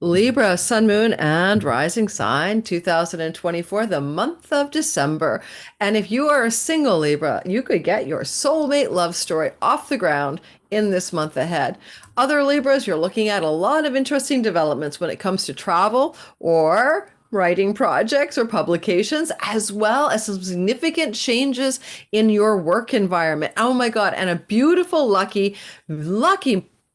Libra, Sun, Moon, and Rising Sign 2024, the month of December. And if you are a single Libra, you could get your soulmate love story off the ground in this month ahead. Other Libras, you're looking at a lot of interesting developments when it comes to travel or writing projects or publications, as well as some significant changes in your work environment. Oh my God. And a beautiful, lucky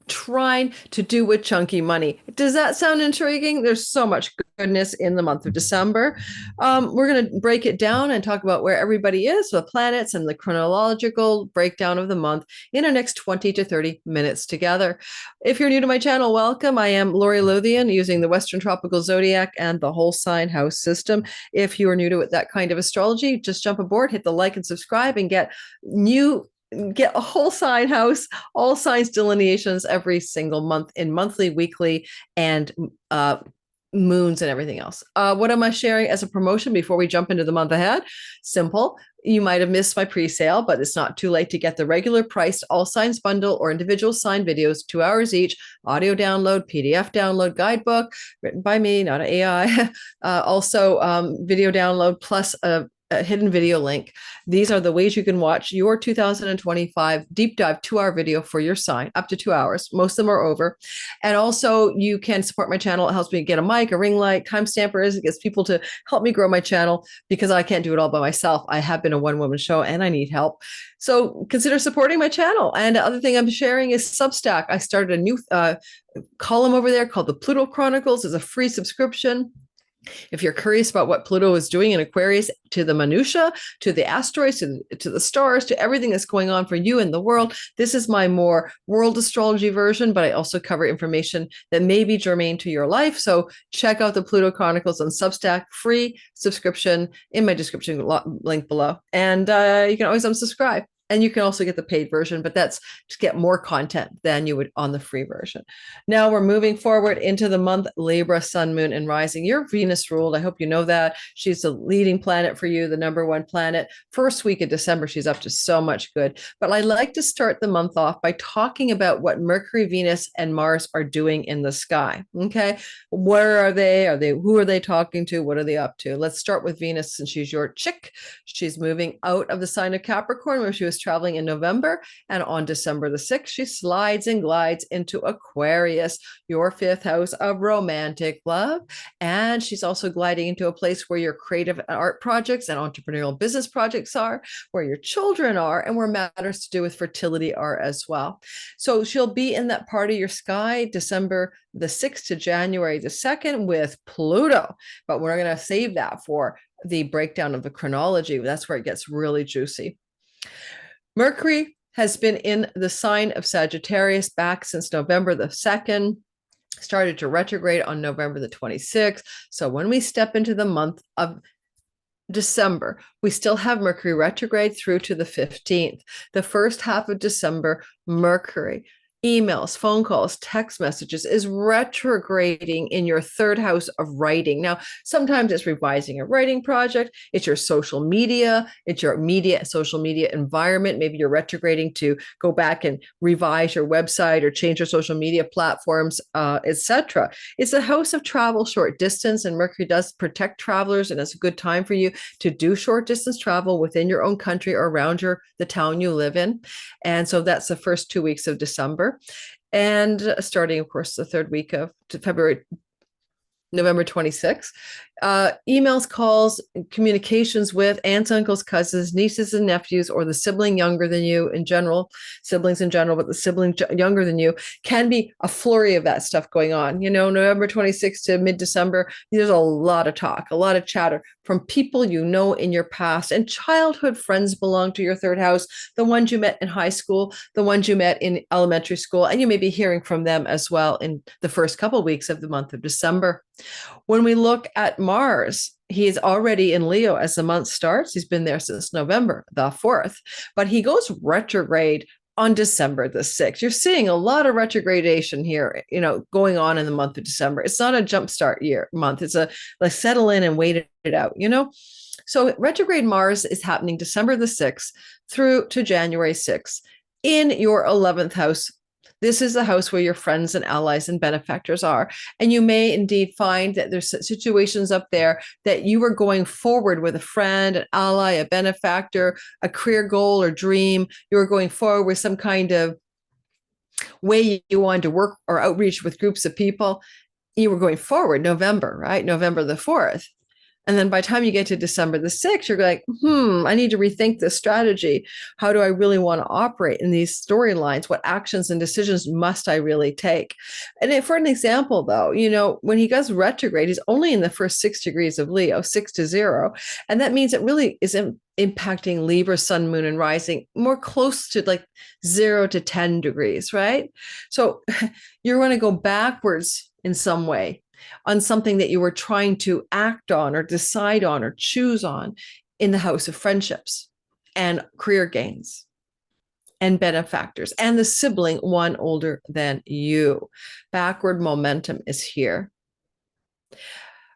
trying to do with chunky money. Does that sound intriguing? There's so much goodness in the month of December. We're going to break it down and talk about where everybody is, the planets, and the chronological breakdown of the month in our next 20 to 30 minutes together. If you're new to my channel, welcome. I am Lori Lothian using the Western Tropical Zodiac and the whole sign house system. If you are new to that kind of astrology, just jump aboard, hit the like and subscribe, and get a whole sign house, all signs delineations every single month in monthly, weekly, and moons and everything else. What am I sharing as a promotion before we jump into the month ahead? Simple. You might have missed my pre-sale, but it's not too late to get the regular priced all signs bundle or individual sign videos, 2 hours each, audio download, PDF download, guidebook written by me, not an AI. Also video download plus a hidden video link. These are the ways you can watch your 2025 deep dive 2-hour video for your sign, up to 2 hours. Most of them are over. And also you can support my channel. It helps me get a mic, a ring light, timestampers. It gets people to help me grow my channel because I can't do it all by myself. I have been a one-woman show and I need help. So consider supporting my channel. And the other thing I'm sharing is Substack. I started a new column over there called the Pluto Chronicles. It's a free subscription. If you're curious about what Pluto is doing in Aquarius, to the minutia, to the asteroids, to the stars, to everything that's going on for you in the world, this is my more world astrology version, but I also cover information that may be germane to your life. So check out the Pluto Chronicles on Substack, free subscription in my description link below. And you can always unsubscribe. And you can also get the paid version, but that's to get more content than you would on the free version. Now we're moving forward into the month Libra, Sun, Moon, and Rising. You're Venus ruled. I hope you know that. She's the leading planet for you, the #1 planet. First week of December, she's up to so much good. But I like to start the month off by talking about what Mercury, Venus, and Mars are doing in the sky. Okay, where are they? Who are they talking to? What are they up to? Let's start with Venus, since she's your chick. She's moving out of the sign of Capricorn, where she was traveling in November, and on December the 6th she slides and glides into Aquarius, your 5th house of romantic love. And she's also gliding into a place where your creative art projects and entrepreneurial business projects are, where your children are, and where matters to do with fertility are as well. So she'll be in that part of your sky December the 6th to January the 2nd with Pluto, but we're going to save that for the breakdown of the chronology. That's where it gets really juicy. Mercury has been in the sign of Sagittarius back since November the 2nd, started to retrograde on November the 26th. So when we step into the month of December, we still have Mercury retrograde through to the 15th. The first half of December, Mercury, emails, phone calls, text messages, is retrograding in your 3rd house of writing. Now, sometimes it's revising a writing project, it's your social media, it's your social media environment. Maybe you're retrograding to go back and revise your website or change your social media platforms, etc. It's a house of travel, short distance, and Mercury does protect travelers, and it's a good time for you to do short distance travel within your own country or around the town you live in. And so that's the first 2 weeks of December. And starting, of course, the 3rd week of November 26th, emails, calls, communications with aunts, uncles, cousins, nieces, and nephews, or the sibling younger than you in general, siblings in general, but the sibling younger than you, can be a flurry of that stuff going on. You know, November 26th to mid-December, there's a lot of talk, a lot of chatter from people you know in your past, and childhood friends belong to your 3rd house, the ones you met in high school, the ones you met in elementary school, and you may be hearing from them as well in the first couple of weeks of the month of December. When we look at Mars, he is already in Leo as the month starts. He's been there since November the 4th, but he goes retrograde on December the 6th. You're seeing a lot of retrogradation here, you know, going on in the month of December. It's not a jumpstart month. It's a like settle in and wait it out, you know? So retrograde Mars is happening December the 6th through to January 6th in your 11th house, This is the house where your friends and allies and benefactors are. And you may indeed find that there's situations up there that you were going forward with a friend, an ally, a benefactor, a career goal or dream. You were going forward with some kind of way you wanted to work or outreach with groups of people. You were going forward November, right? November the 4th. And then by the time you get to December the 6th, you're like, I need to rethink this strategy. How do I really want to operate in these storylines? What actions and decisions must I really take? And for an example, though, when he goes retrograde, he's only in the first 6 degrees of Leo, 6 to 0. And that means it really is impacting Libra, sun, moon, and rising more close to like 0 to 10 degrees, right? So you're going to go backwards in some way on something that you were trying to act on or decide on or choose on in the house of friendships and career gains and benefactors and the sibling one older than you. Backward momentum is here.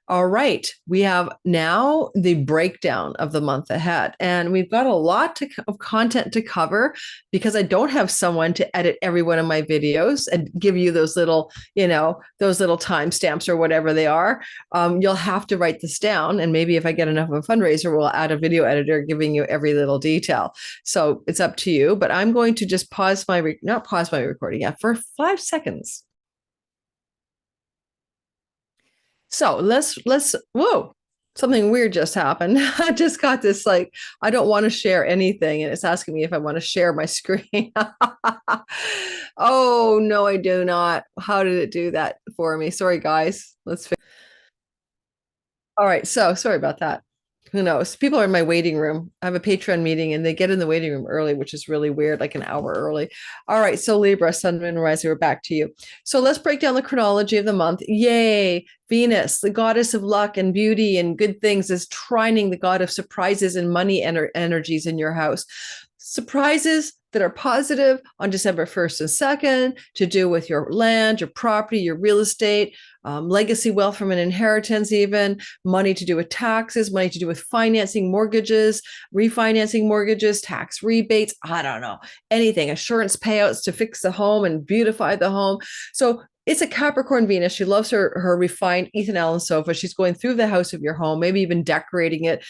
All right, we have now the breakdown of the month ahead, and we've got a lot of content to cover because I don't have someone to edit every one of my videos and give you those little, those little timestamps or whatever they are. You'll have to write this down, and maybe if I get enough of a fundraiser, we'll add a video editor giving you every little detail. So it's up to you, but I'm going to just not pause my recording for 5 seconds. So whoa, something weird just happened. I just got this, I don't want to share anything. And it's asking me if I want to share my screen. Oh, no, I do not. How did it do that for me? Sorry, guys. All right. So sorry about that. Who knows? People are in my waiting room. I have a Patreon meeting and they get in the waiting room early, which is really weird, like an hour early. All right. So Libra, Sun, Moon, Rising, we're back to you. So let's break down the chronology of the month. Yay. Venus, the goddess of luck and beauty and good things, is trining the god of surprises and money energies in your house. Surprises that are positive on December 1st and 2nd to do with your land, your property, your real estate, legacy wealth from an inheritance, even money to do with taxes, money to do with financing mortgages, refinancing mortgages, tax rebates, I don't know, anything, assurance payouts to fix the home and beautify the home. So it's a Capricorn Venus. She loves her refined Ethan Allen sofa. She's going through the house of your home, maybe even decorating it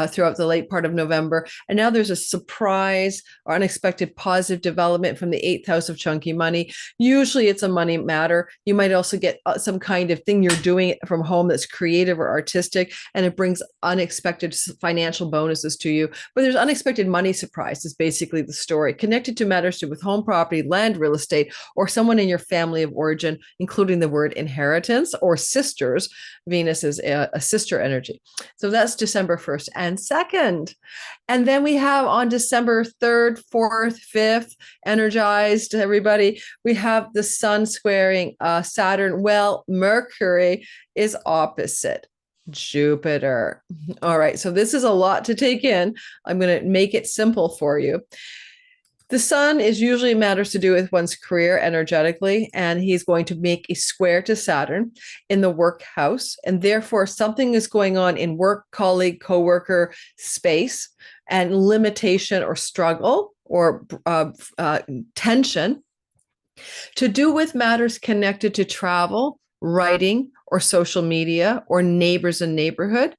throughout the late part of November. And now there's a surprise or unexpected positive development from the 8th house of chunky money. Usually it's a money matter. You might also get some kind of thing you're doing from home that's creative or artistic, and it brings unexpected financial bonuses to you. But there's unexpected money surprise is basically the story, connected to matters to do with home, property, land, real estate, or someone in your family of origin, including the word inheritance or sisters. Venus is a sister energy. So that's December 1st and 2nd. And then we have on December 3rd, 4th, 5th, energized everybody, we have the sun squaring Saturn. Well, Mercury is opposite Jupiter. All right, so this is a lot to take in. I'm going to make it simple for you. The sun is usually matters to do with one's career energetically, and he's going to make a square to Saturn in the work house. And therefore, something is going on in work, colleague, coworker space, and limitation or struggle or tension to do with matters connected to travel, writing, or social media, or neighbors and neighborhood,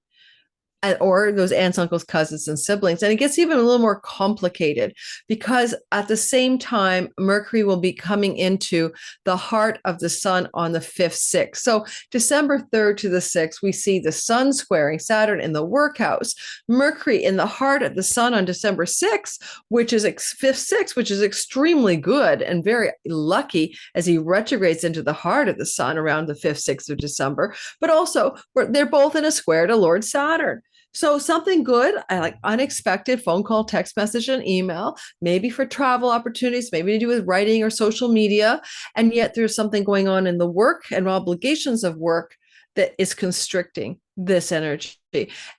or those aunts, uncles, cousins, and siblings. And it gets even a little more complicated because at the same time, Mercury will be coming into the heart of the sun on the 5th, 6th. So December 3rd to the 6th, we see the sun squaring Saturn in the workhouse, Mercury in the heart of the sun on December 6th, which is 5th, 6th, which is extremely good and very lucky as he retrogrades into the heart of the sun around the 5th, 6th of December. But also, they're both in a square to Lord Saturn. So something good, like unexpected phone call, text message, and email, maybe for travel opportunities, maybe to do with writing or social media. And yet there's something going on in the work and obligations of work that is constricting this energy.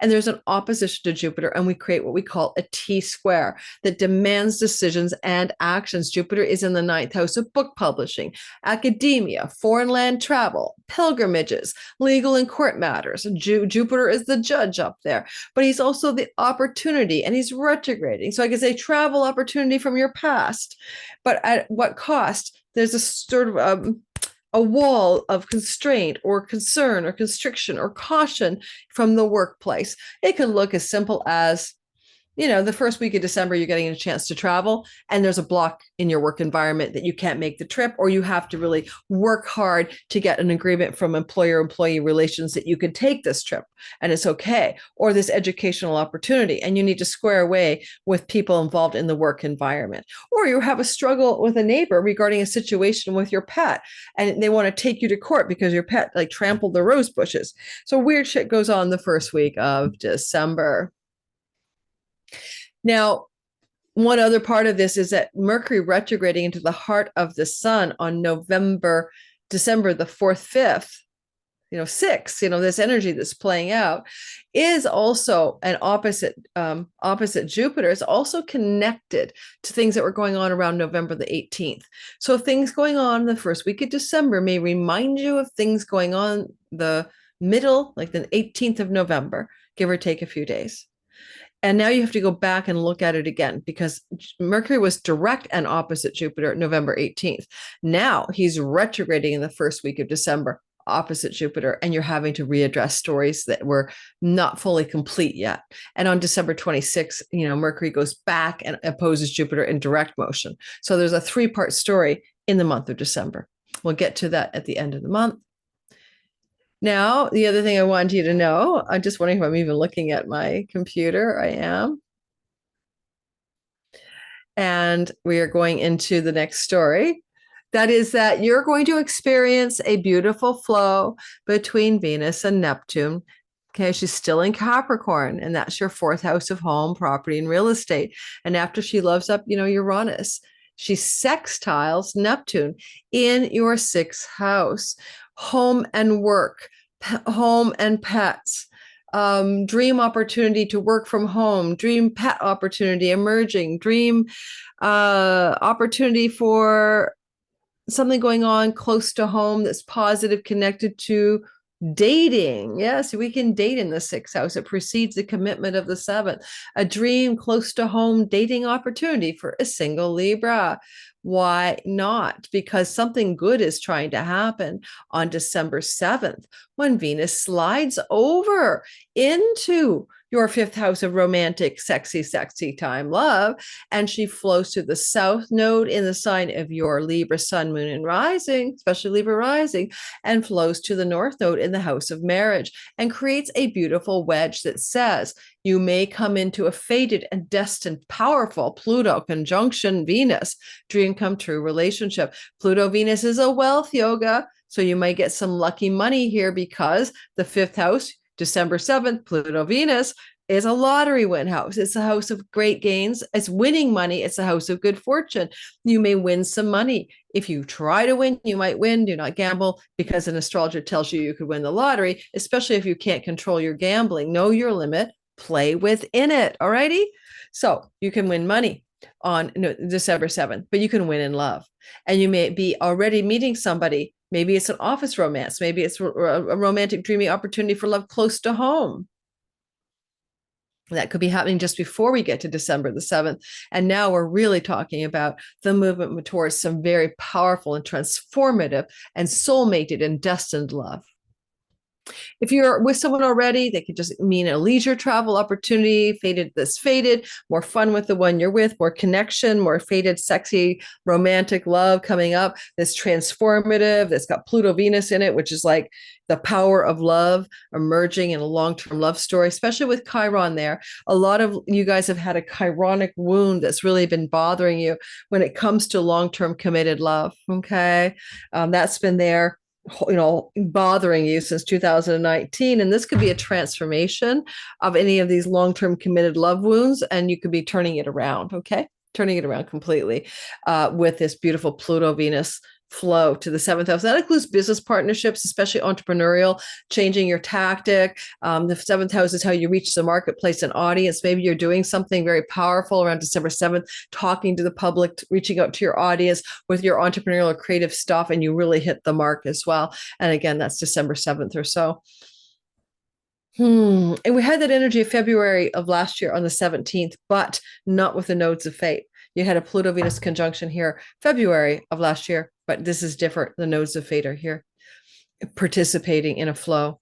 And there's an opposition to Jupiter, and we create what we call a T square that demands decisions and actions. Jupiter is in the ninth house of book publishing, academia, foreign land travel, pilgrimages, legal and court matters. Jupiter is the judge up there, but he's also the opportunity, and he's retrograding. So I can say travel opportunity from your past, but at what cost? There's a sort of a wall of constraint or concern or constriction or caution from the workplace. It can look as simple as, the first week of December, you're getting a chance to travel, and there's a block in your work environment that you can't make the trip, or you have to really work hard to get an agreement from employer-employee relations that you can take this trip and it's okay, or this educational opportunity, and you need to square away with people involved in the work environment. Or you have a struggle with a neighbor regarding a situation with your pet, and they want to take you to court because your pet trampled the rose bushes. So weird shit goes on the first week of December. Now, one other part of this is that Mercury retrograding into the heart of the sun on December the 4th, 5th, 6, this energy that's playing out is also an opposite Jupiter. Is also connected to things that were going on around November the 18th. So things going on the first week of December may remind you of things going on the middle, like the 18th of November, give or take a few days. And now you have to go back and look at it again, because Mercury was direct and opposite Jupiter November 18th. Now he's retrograding in the first week of December, opposite Jupiter, and you're having to readdress stories that were not fully complete yet. And on December 26th, Mercury goes back and opposes Jupiter in direct motion. So there's a 3-part story in the month of December. We'll get to that at the end of the month. Now, the other thing I want you to know, I'm just wondering if I'm even looking at my computer. I am. And we are going into the next story. That is that you're going to experience a beautiful flow between Venus and Neptune. Okay, she's still in Capricorn, and that's your 4th house of home, property, and real estate. And after she loves up, Uranus, she sextiles Neptune in your 6th house. Home and work, home and pets, dream opportunity to work from home, dream pet opportunity emerging, dream opportunity for something going on close to home that's positive, connected to dating. Yes, we can date in the 6th house. It precedes the commitment of the 7th. A dream close to home dating opportunity for a single Libra. Why not? Because something good is trying to happen on December 7th when Venus slides over into your 5th house of romantic, sexy time, love, and she flows to the south node in the sign of your Libra sun, moon, and rising, especially Libra rising, and flows to the north node in the house of marriage and creates a beautiful wedge that says, you may come into a fated and destined, powerful Pluto conjunction Venus, dream come true relationship. Pluto Venus is a wealth yoga, so you might get some lucky money here because the 5th house, December 7th, Pluto Venus is a lottery win house. It's a house of great gains. It's winning money. It's a house of good fortune. You may win some money. If you try to win, you might win. Do not gamble, because an astrologer tells you could win the lottery, especially if you can't control your gambling. Know your limit. Play within it. All righty. So you can win money on December 7th, but you can win in love. And you may be already meeting somebody. Maybe it's an office romance. Maybe it's a romantic, dreamy opportunity for love close to home. That could be happening just before we get to December the 7th. And now we're really talking about the movement towards some very powerful and transformative and soulmated and destined love. If you're with someone already, they could just mean a leisure travel opportunity, fated, more fun with the one you're with, more connection, more fated, sexy, romantic love coming up, that's transformative, that's got Pluto Venus in it, which is like the power of love emerging in a long-term love story, especially with Chiron there. A lot of you guys have had a chironic wound that's really been bothering you when it comes to long-term committed love, okay? That's been there, bothering you since 2019. And this could be a transformation of any of these long-term committed love wounds. And you could be turning it around, okay? Turning it around completely with this beautiful Pluto Venus flow to the seventh house. That includes business partnerships, especially entrepreneurial, changing your tactic. The seventh house is how you reach the marketplace and audience. Maybe you're doing something very powerful around December 7th, talking to the public, reaching out to your audience with your entrepreneurial or creative stuff, and you really hit the mark as well. And again, that's December 7th or so. And we had that energy of February of last year on the 17th, but not with the nodes of fate. You had a Pluto-Venus conjunction here, February of last year, but this is different. The nodes of fate are here, participating in a flow.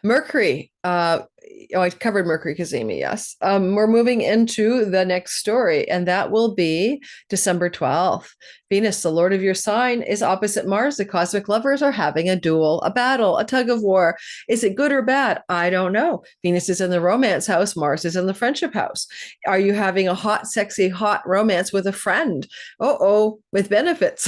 Mercury, I covered Mercury, Kazemi, yes. We're moving into the next story, and that will be December 12th. Venus, the Lord of your sign, is opposite Mars. The cosmic lovers are having a duel, a battle, a tug of war. Is it good or bad? I don't know. Venus is in the romance house. Mars is in the friendship house. Are you having a hot, sexy, hot romance with a friend? With benefits.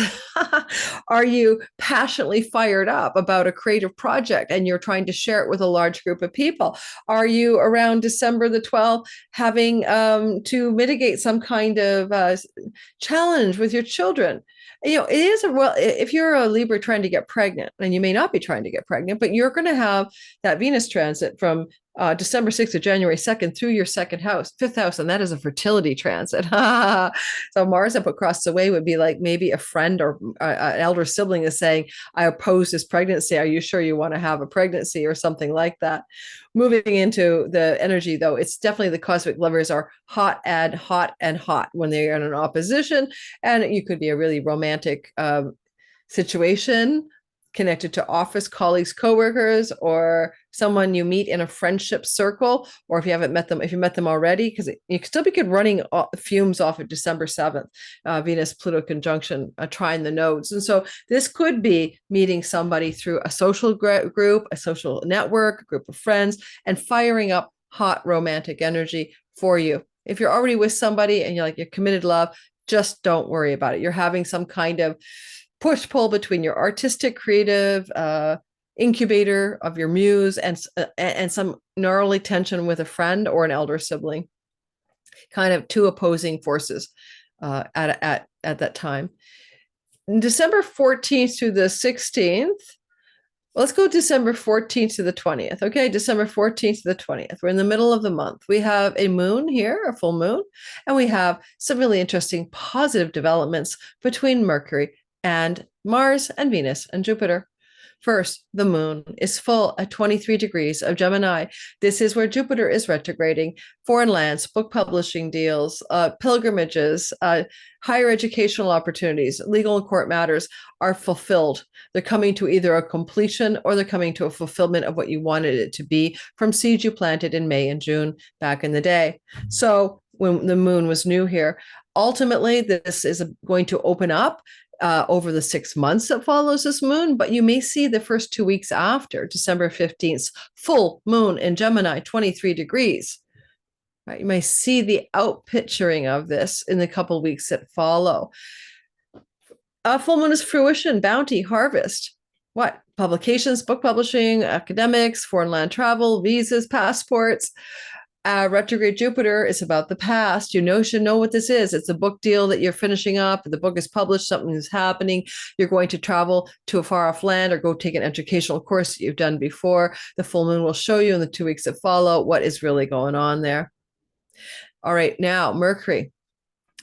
Are you passionately fired up about a creative project and you're trying to share it with a large group of people? Are you around December the 12th having to mitigate some kind of challenge with your children? It is if you're a Libra trying to get pregnant, and you may not be trying to get pregnant, but you're going to have that Venus transit from December 6th to January 2nd through your fifth house, and that is a fertility transit. So Mars up across the way would be like maybe a friend or an elder sibling is saying, I oppose this pregnancy. Are you sure you want to have a pregnancy, or something like that? Moving into the energy, though, it's definitely the cosmic lovers are hot and hot when they are in an opposition, and you could be a really romantic situation connected to office colleagues, coworkers, or someone you meet in a friendship circle, or if you met them already, because you could still be running fumes off of December 7th, Venus-Pluto conjunction, trying the nodes. And so this could be meeting somebody through a social group, a social network, a group of friends, and firing up hot romantic energy for you. If you're already with somebody and you're committed love, just don't worry about it. You're having some kind of push-pull between your artistic, creative incubator of your muse and some gnarly tension with a friend or an elder sibling, kind of two opposing forces at that time. December 14th to the 16th. Let's go December 14th to the 20th. Okay, December 14th to the 20th. We're in the middle of the month. We have a moon here, a full moon, and we have some really interesting positive developments between Mercury and Mars and Venus and Jupiter. First, the moon is full at 23 degrees of Gemini. This is where Jupiter is retrograding. Foreign lands, book publishing deals, pilgrimages, higher educational opportunities, legal and court matters are fulfilled. They're coming to either a completion or they're coming to a fulfillment of what you wanted it to be from seeds you planted in May and June back in the day. So when the moon was new here, ultimately, this is going to open up over the 6 months that follows this moon, but you may see the first 2 weeks after December 15th, full moon in Gemini, 23 degrees. Right? You may see the outpicturing of this in the couple of weeks that follow. Full moon is fruition, bounty, harvest. What? Publications, book publishing, academics, foreign land travel, visas, passports. Retrograde Jupiter is about the past. You should know what this is. It's a book deal that you're finishing up. The book is published. Something is happening. You're going to travel to a far off land or go take an educational course that you've done before. The full moon will show you in the 2 weeks that follow what is really going on there. All right, now Mercury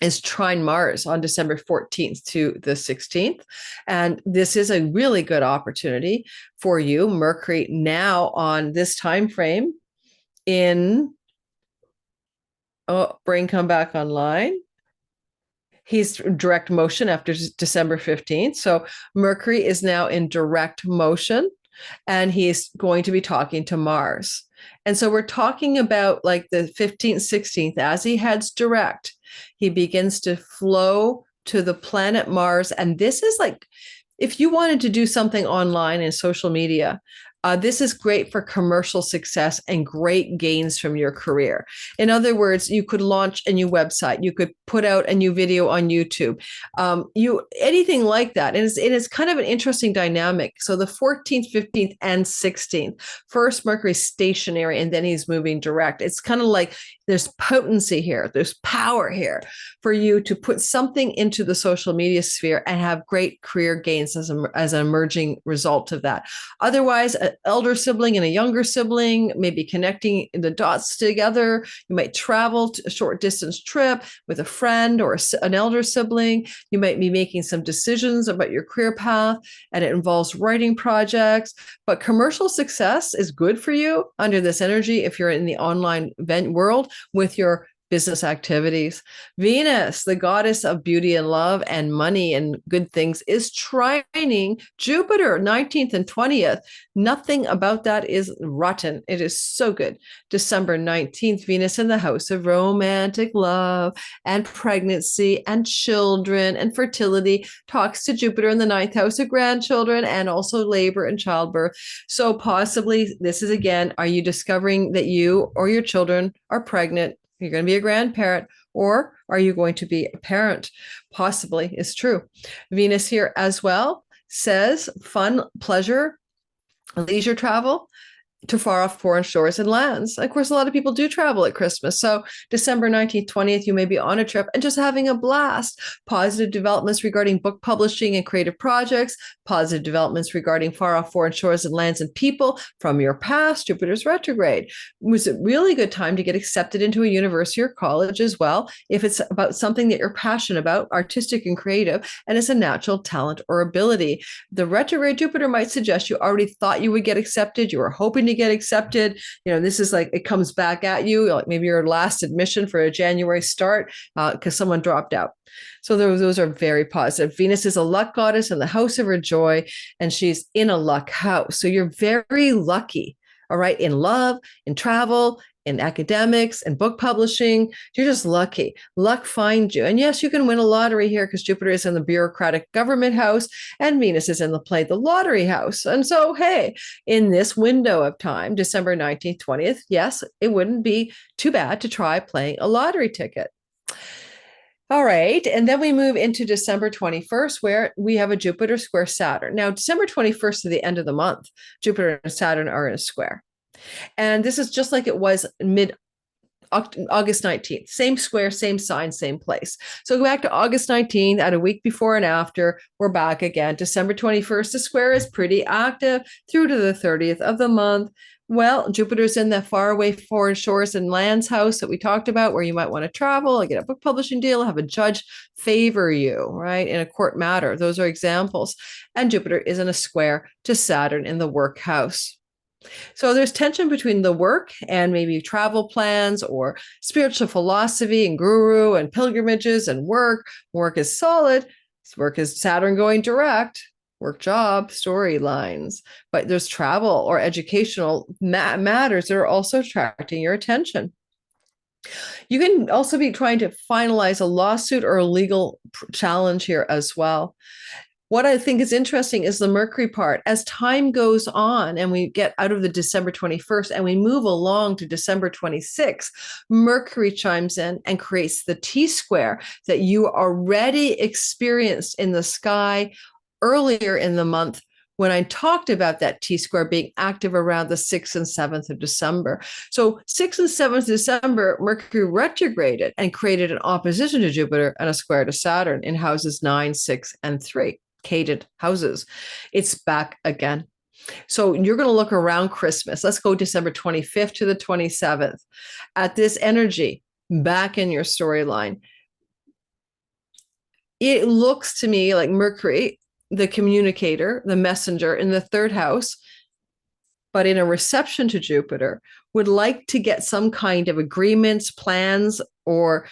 is trine Mars on December 14th to the 16th. And this is a really good opportunity for you. Mercury now on this time frame in brain come back online. He's direct motion after December 15th. So Mercury is now in direct motion and he's going to be talking to Mars. And so we're talking about like the 15th, 16th, as he heads direct, he begins to flow to the planet Mars. And this is like, if you wanted to do something online in social media, This is great for commercial success and great gains from your career. In other words, you could launch a new website, you could put out a new video on YouTube, anything like that. And it is kind of an interesting dynamic. So the 14th, 15th, and 16th, first Mercury stationary, and then he's moving direct. It's kind of like there's potency here, there's power here for you to put something into the social media sphere and have great career gains as an emerging result of that. Otherwise, an elder sibling and a younger sibling, maybe connecting the dots together. You might travel to a short distance trip with a friend or an elder sibling. You might be making some decisions about your career path, and it involves writing projects. But commercial success is good for you under this energy if you're in the online event world with your business activities. Venus, the goddess of beauty and love and money and good things, is trining Jupiter 19th and 20th. Nothing about that is rotten. It is so good. December 19th, Venus in the house of romantic love and pregnancy and children and fertility talks to Jupiter in the ninth house of grandchildren and also labor and childbirth. So possibly this is, again, are you discovering that you or your children are pregnant? You're going to be a grandparent, or are you going to be a parent? Possibly is true. Venus here as well says fun, pleasure, leisure travel to far off foreign shores and lands. Of course, a lot of people do travel at Christmas. So December 19th, 20th, you may be on a trip and just having a blast. Positive developments regarding book publishing and creative projects, positive developments regarding far off foreign shores and lands and people from your past. Jupiter's retrograde. It was a really good time to get accepted into a university or college as well, if it's about something that you're passionate about, artistic and creative, and it's a natural talent or ability. The retrograde Jupiter might suggest you already thought you would get accepted, you were hoping to get accepted. This is like it comes back at you, like maybe your last admission for a January start because someone dropped out. So those are very positive. Venus is a luck goddess in the house of her joy, and she's in a luck house. So you're very lucky, all right, in love, in travel, in academics and book publishing. You're just lucky. Luck finds you. And yes, you can win a lottery here because Jupiter is in the bureaucratic government house and Venus is in the lottery house. And so, hey, in this window of time, December 19th, 20th, yes, it wouldn't be too bad to try playing a lottery ticket. All right. And then we move into December 21st, where we have a Jupiter square Saturn. Now, December 21st to the end of the month, Jupiter and Saturn are in a square. And this is just like it was August 19th, same square, same sign, same place. So go back to August 19th, at a week before and after, we're back again. December 21st, the square is pretty active through to the 30th of the month. Well, Jupiter's in the faraway foreign shores and lands house that we talked about, where you might want to travel and get a book publishing deal, have a judge favor you, right, in a court matter. Those are examples. And Jupiter is in a square to Saturn in the work house. So there's tension between the work and maybe travel plans or spiritual philosophy and guru and pilgrimages and work. Work is solid. Work is Saturn going direct. Work, job, storylines. But there's travel or educational matters that are also attracting your attention. You can also be trying to finalize a lawsuit or a legal challenge here as well. What I think is interesting is the Mercury part. As time goes on and we get out of the December 21st and we move along to December 26th, Mercury chimes in and creates the T-square that you already experienced in the sky earlier in the month when I talked about that T-square being active around the 6th and 7th of December. So 6th and 7th of December, Mercury retrograded and created an opposition to Jupiter and a square to Saturn in houses 9, 6, and 3. Cated houses. It's back again. So you're going to look around Christmas. Let's go December 25th to the 27th at this energy back in your storyline. It looks to me like Mercury, the communicator, the messenger in the third house, but in a reception to Jupiter, would like to get some kind of agreements, plans, or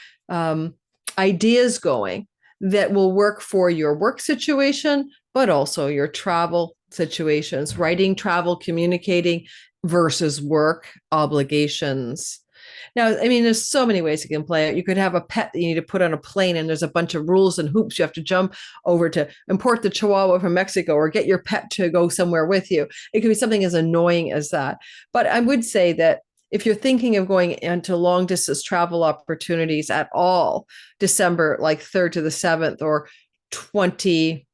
ideas going that will work for your work situation, but also your travel situations, writing, travel, communicating versus work obligations. Now, I mean, there's so many ways you can play it. You could have a pet that you need to put on a plane, and there's a bunch of rules and hoops you have to jump over to import the Chihuahua from Mexico or get your pet to go somewhere with you. It could be something as annoying as that. But I would say that if you're thinking of going into long distance travel opportunities at all, December like 3rd to the 7th or 21st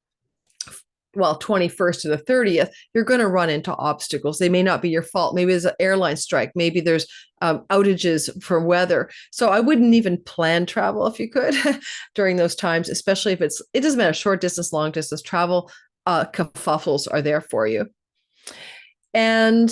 to the 30th, you're going to run into obstacles. They may not be your fault. Maybe there's an airline strike. Maybe there's outages for weather. So I wouldn't even plan travel if you could during those times, especially if it doesn't matter, short distance, long distance travel, kerfuffles are there for you. And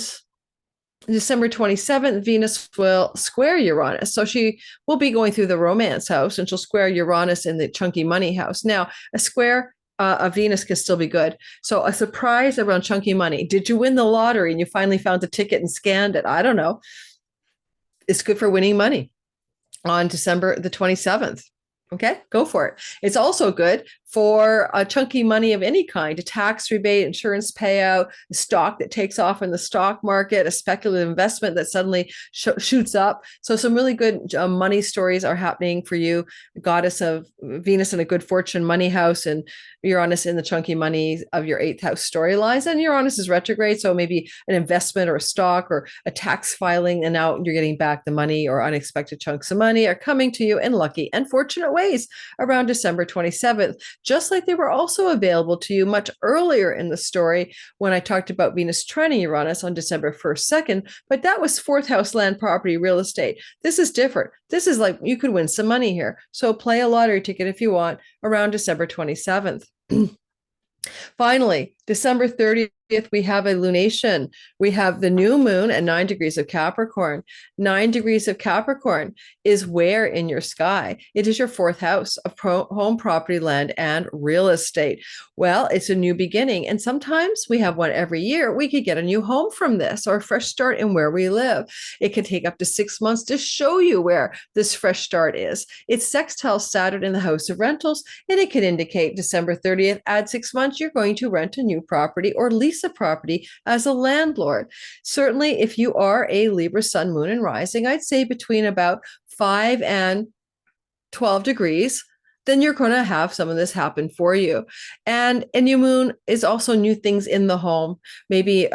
December 27th, Venus will square Uranus. So she will be going through the romance house, and she'll square Uranus in the chunky money house. Now, a square of Venus can still be good. So a surprise around chunky money. Did you win the lottery and you finally found a ticket and scanned it? I don't know. It's good for winning money on December the 27th. Okay, go for it. It's also good for a chunky money of any kind, a tax rebate, insurance payout, a stock that takes off in the stock market, a speculative investment that suddenly shoots up. So some really good money stories are happening for you. Goddess of Venus in a good fortune money house, and Uranus in the chunky money of your 8th house storylines. And Uranus is retrograde, so maybe an investment or a stock or a tax filing, and now you're getting back the money, or unexpected chunks of money are coming to you in lucky and fortunate ways around December 27th. Just like they were also available to you much earlier in the story when I talked about Venus trining Uranus on December 1st, 2nd, but that was 4th house land, property, real estate. This is different. This is like you could win some money here. So play a lottery ticket if you want around December 27th. Finally, December 30th, we have a lunation. We have the new moon at 9 degrees of Capricorn. 9 degrees of Capricorn is where in your sky? It is your 4th house of home, property, land, and real estate. Well, it's a new beginning. And sometimes we have one every year. We could get a new home from this, or a fresh start in where we live. It can take up to 6 months to show you where this fresh start is. It's sextile Saturn in the house of rentals, and it can indicate December 30th, add 6 months, you're going to rent a new property or lease a property as a landlord. Certainly, if you are a Libra sun, moon, and rising, I'd say between about 5 and 12 degrees, then you're going to have some of this happen for you. And a new moon is also new things in the home, maybe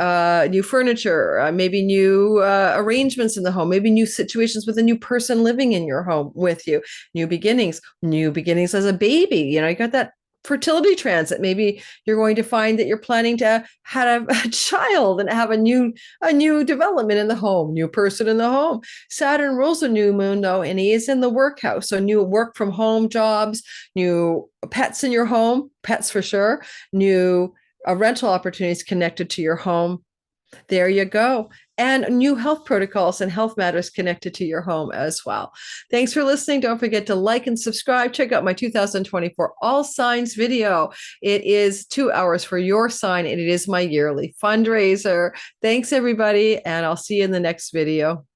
new furniture, maybe new arrangements in the home, maybe new situations with a new person living in your home with you, new beginnings as a baby. You know, you got that fertility transit. Maybe you're going to find that you're planning to have a child and have a new development in the home, new person in the home. Saturn rules a new moon though, and he is in the workhouse. So new work from home jobs, new pets in your home, pets for sure, new rental opportunities connected to your home. There you go. And new health protocols and health matters connected to your home as well. Thanks for listening. Don't forget to like and subscribe. Check out my 2024 All Signs video. It is 2 hours for your sign, and it is my yearly fundraiser. Thanks, everybody, and I'll see you in the next video.